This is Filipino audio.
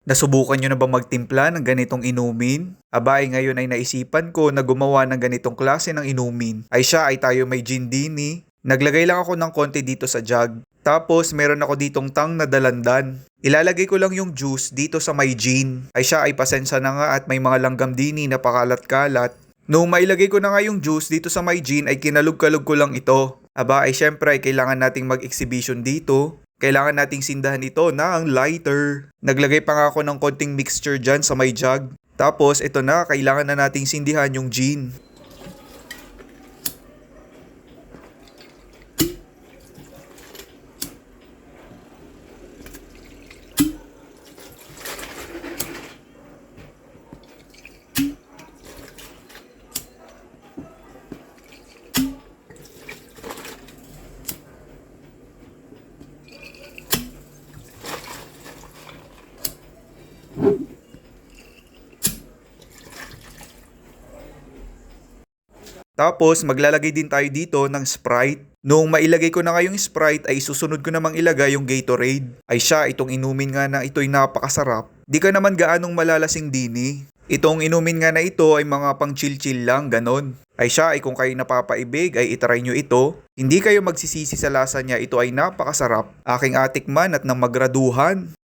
Nasubukan nyo na ba magtimpla ng ganitong inumin? Aba ay ngayon ay naisipan ko na gumawa ng ganitong klase ng inumin. Ay siya ay tayo may gin din eh. Naglagay lang ako ng konti dito sa jug. Tapos meron ako ditong tang na dalandan. Ilalagay ko lang yung juice dito sa may gin. Ay siya ay pasensya na nga at may mga langgam din na pakalat-kalat. Nung mailagay ko na nga yung juice dito sa may gin ay kinalog-kalog ko lang ito. Aba ay syempre ay kailangan nating mag-exhibition dito. Kailangan nating sindahan ito na ang lighter. Naglagay pa nga ako ng konting mixture dyan sa may jug. Tapos ito na, kailangan na nating sindihan yung gin. Tapos maglalagay din tayo dito ng Sprite. Nung mailagay ko na nga yung Sprite ay susunod ko namang ilagay yung Gatorade. Ay siya, itong inumin nga na ito'y napakasarap. Di ka naman gaanong malalasing dini. Itong inumin nga na ito ay mga pang chill-chill lang, ganon. Ay siya, ay kung kayo napapaibig ay itry nyo ito. Hindi kayo magsisisi sa lasa niya, ito ay napakasarap. Aking atikman at nang magraduhan.